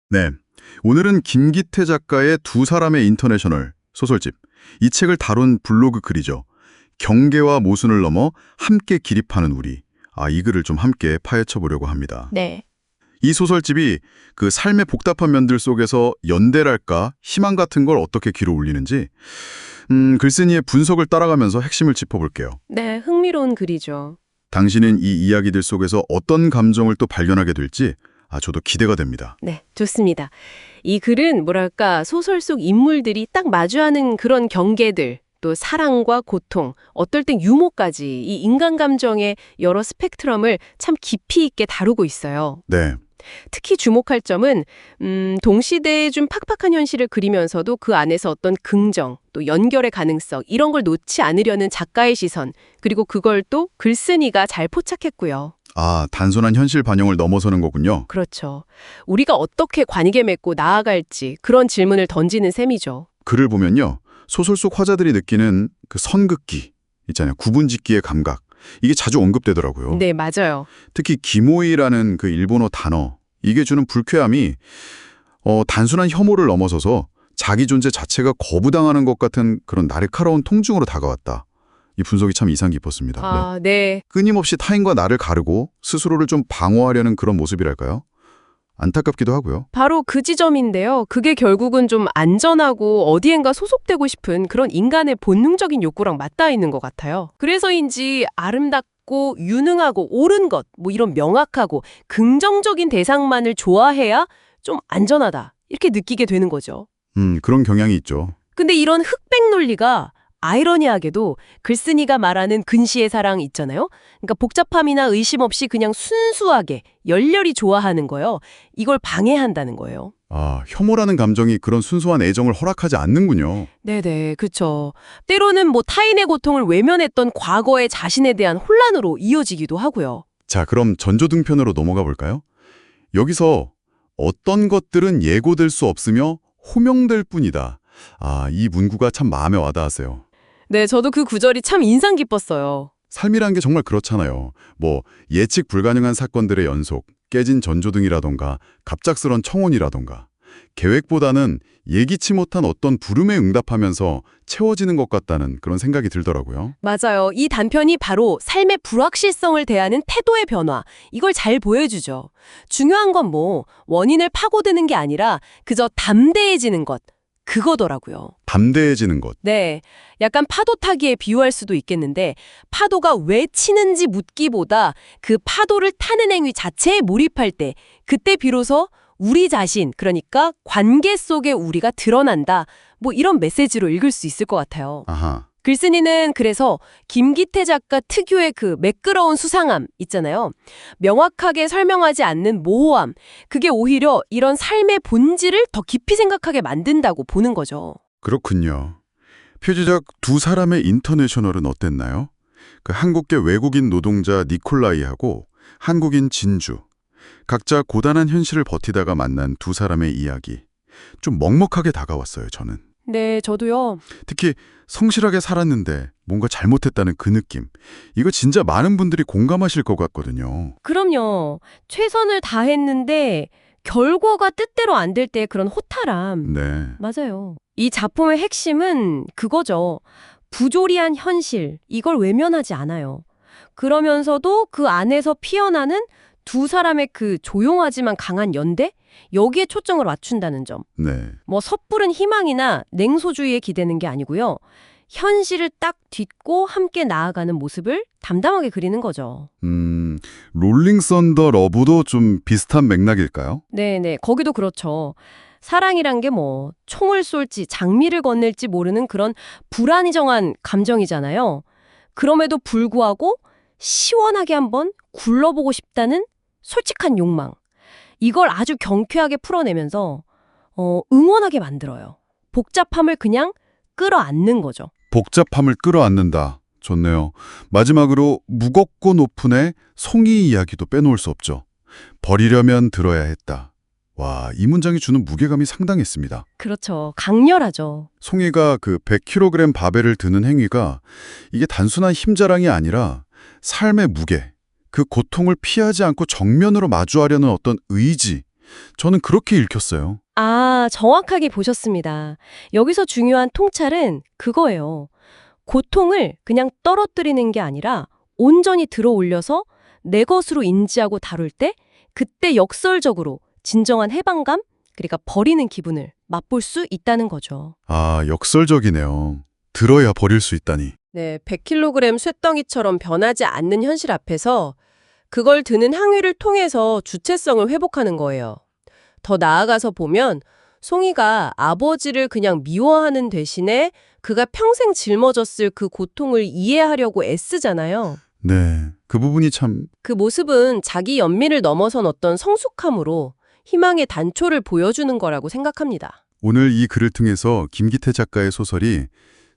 네, 오늘은 김기태 작가의 두 사람의 인터내셔널 소설집, 이 책을 다룬 블로그 글이죠. 경계와 모순을 넘어 함께 기립하는 우리. 이 글을 좀 함께 파헤쳐 보려고 합니다. 네. 이 소설집이 그 삶의 복잡한 면들 속에서 연대랄까 희망 같은 걸 어떻게 길어 올리는지 글쓴이의 분석을 따라가면서 핵심을 짚어볼게요. 네, 흥미로운 글이죠. 당신은 이 이야기들 속에서 어떤 감정을 또 발견하게 될지 저도 기대가 됩니다. 네, 좋습니다. 이 글은 뭐랄까 소설 속 인물들이 딱 마주하는 그런 경계들, 또 사랑과 고통, 어떨 땐 유머까지 이 인간 감정의 여러 스펙트럼을 참 깊이 있게 다루고 있어요. 네, 특히 주목할 점은 동시대의 좀 팍팍한 현실을 그리면서도 그 안에서 어떤 긍정, 또 연결의 가능성 이런 걸 놓지 않으려는 작가의 시선, 그리고 그걸 또 글쓴이가 잘 포착했고요. 단순한 현실 반영을 넘어서는 거군요. 그렇죠. 우리가 어떻게 관계 맺고 나아갈지 그런 질문을 던지는 셈이죠. 글을 보면요. 소설 속 화자들이 느끼는 그 선긋기 있잖아요. 구분짓기의 감각. 이게 자주 언급되더라고요. 네, 맞아요. 특히 기모이라는 그 일본어 단어. 이게 주는 불쾌함이 단순한 혐오를 넘어서서 자기 존재 자체가 거부당하는 것 같은 그런 날카로운 통증으로 다가왔다. 이 분석이 참 인상 깊었습니다. 네. 끊임없이 타인과 나를 가르고 스스로를 좀 방어하려는 그런 모습이랄까요? 안타깝기도 하고요. 바로 그 지점인데요. 그게 결국은 좀 안전하고 어디엔가 소속되고 싶은 그런 인간의 본능적인 욕구랑 맞닿아 있는 것 같아요. 그래서인지 아름답고 유능하고 옳은 것, 뭐 이런 명확하고 긍정적인 대상만을 좋아해야 좀 안전하다. 이렇게 느끼게 되는 거죠. 그런 경향이 있죠. 근데 이런 흑백 논리가 아이러니하게도 글쓴이가 말하는 근시의 사랑 있잖아요. 그러니까 복잡함이나 의심 없이 그냥 순수하게 열렬히 좋아하는 거요. 이걸 방해한다는 거예요. 혐오라는 감정이 그런 순수한 애정을 허락하지 않는군요. 네네, 그렇죠. 때로는 뭐 타인의 고통을 외면했던 과거의 자신에 대한 혼란으로 이어지기도 하고요. 자, 그럼 전조등편으로 넘어가 볼까요? 여기서 어떤 것들은 예고될 수 없으며 호명될 뿐이다. 이 문구가 참 마음에 와닿았어요. 네, 저도 그 구절이 참 인상 깊었어요. 삶이란 게 정말 그렇잖아요. 뭐 예측 불가능한 사건들의 연속, 깨진 전조등이라던가 갑작스런 청혼이라던가 계획보다는 예기치 못한 어떤 부름에 응답하면서 채워지는 것 같다는 그런 생각이 들더라고요. 맞아요. 이 단편이 바로 삶의 불확실성을 대하는 태도의 변화, 이걸 잘 보여주죠. 중요한 건 뭐 원인을 파고드는 게 아니라 그저 담대해지는 것, 그거더라고요. 담대해지는 것. 네, 약간 파도 타기에 비유할 수도 있겠는데 파도가 왜 치는지 묻기보다 그 파도를 타는 행위 자체에 몰입할 때 그때 비로소 우리 자신, 그러니까 관계 속에 우리가 드러난다. 뭐 이런 메시지로 읽을 수 있을 것 같아요. 아하. 글쓴이는 그래서 김기태 작가 특유의 그 매끄러운 수상함 있잖아요. 명확하게 설명하지 않는 모호함. 그게 오히려 이런 삶의 본질을 더 깊이 생각하게 만든다고 보는 거죠. 그렇군요. 표지작 두 사람의 인터내셔널은 어땠나요? 그 한국계 외국인 노동자 니콜라이하고 한국인 진주. 각자 고단한 현실을 버티다가 만난 두 사람의 이야기. 좀 먹먹하게 다가왔어요, 저는. 네, 저도요. 특히 성실하게 살았는데 뭔가 잘못했다는 그 느낌. 이거 진짜 많은 분들이 공감하실 것 같거든요. 그럼요. 최선을 다했는데 결과가 뜻대로 안 될 때 그런 호탈함. 네. 맞아요. 이 작품의 핵심은 그거죠. 부조리한 현실. 이걸 외면하지 않아요. 그러면서도 그 안에서 피어나는 두 사람의 그 조용하지만 강한 연대? 여기에 초점을 맞춘다는 점. 네. 뭐 섣부른 희망이나 냉소주의에 기대는 게 아니고요. 현실을 딱 딛고 함께 나아가는 모습을 담담하게 그리는 거죠. 롤링 썬더 러브도 좀 비슷한 맥락일까요? 네네, 거기도 그렇죠. 사랑이란 게 뭐 총을 쏠지 장미를 건넬지 모르는 그런 불안정한 감정이잖아요. 그럼에도 불구하고 시원하게 한번 굴러보고 싶다는 솔직한 욕망. 이걸 아주 경쾌하게 풀어내면서 응원하게 만들어요. 복잡함을 그냥 끌어안는 거죠. 복잡함을 끌어안는다. 좋네요. 마지막으로 무겁고 높은의 송이 이야기도 빼놓을 수 없죠. 버리려면 들어야 했다. 와, 이 문장이 주는 무게감이 상당했습니다. 그렇죠. 강렬하죠. 송이가 그 100kg 바벨을 드는 행위가 이게 단순한 힘자랑이 아니라 삶의 무게, 그 고통을 피하지 않고 정면으로 마주하려는 어떤 의지, 저는 그렇게 읽혔어요. 아, 정확하게 보셨습니다. 여기서 중요한 통찰은 그거예요. 고통을 그냥 떨어뜨리는 게 아니라 온전히 들어 올려서 내 것으로 인지하고 다룰 때 그때 역설적으로 진정한 해방감, 그러니까 버리는 기분을 맛볼 수 있다는 거죠. 아, 역설적이네요. 들어야 버릴 수 있다니. 네, 100kg 쇳덩이처럼 변하지 않는 현실 앞에서 그걸 드는 항위를 통해서 주체성을 회복하는 거예요. 더 나아가서 보면 송이가 아버지를 그냥 미워하는 대신에 그가 평생 짊어졌을 그 고통을 이해하려고 애쓰잖아요. 네, 그 부분이 참 그 모습은 자기 연민을 넘어선 어떤 성숙함으로 희망의 단초를 보여주는 거라고 생각합니다. 오늘 이 글을 통해서 김기태 작가의 소설이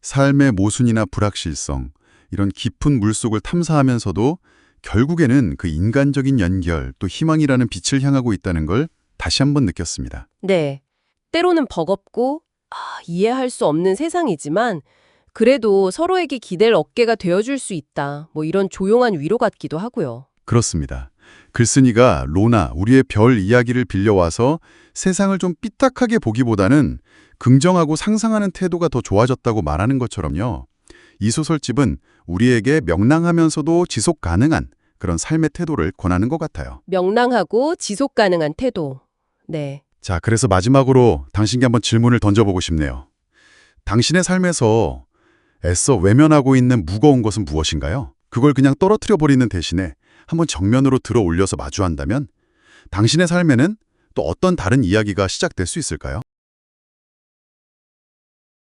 삶의 모순이나 불확실성, 이런 깊은 물속을 탐사하면서도 결국에는 그 인간적인 연결, 또 희망이라는 빛을 향하고 있다는 걸 다시 한번 느꼈습니다. 네, 때로는 버겁고 이해할 수 없는 세상이지만 그래도 서로에게 기댈 어깨가 되어줄 수 있다. 뭐 이런 조용한 위로 같기도 하고요. 그렇습니다. 글쓴이가 로나, 우리의 별 이야기를 빌려와서 세상을 좀 삐딱하게 보기보다는 긍정하고 상상하는 태도가 더 좋아졌다고 말하는 것처럼요. 이 소설집은 우리에게 명랑하면서도 지속 가능한 그런 삶의 태도를 권하는 것 같아요. 명랑하고 지속 가능한 태도. 네. 자, 그래서 마지막으로 당신께 한번 질문을 던져보고 싶네요. 당신의 삶에서 애써 외면하고 있는 무거운 것은 무엇인가요? 그걸 그냥 떨어뜨려 버리는 대신에 한번 정면으로 들어 올려서 마주한다면 당신의 삶에는 또 어떤 다른 이야기가 시작될 수 있을까요?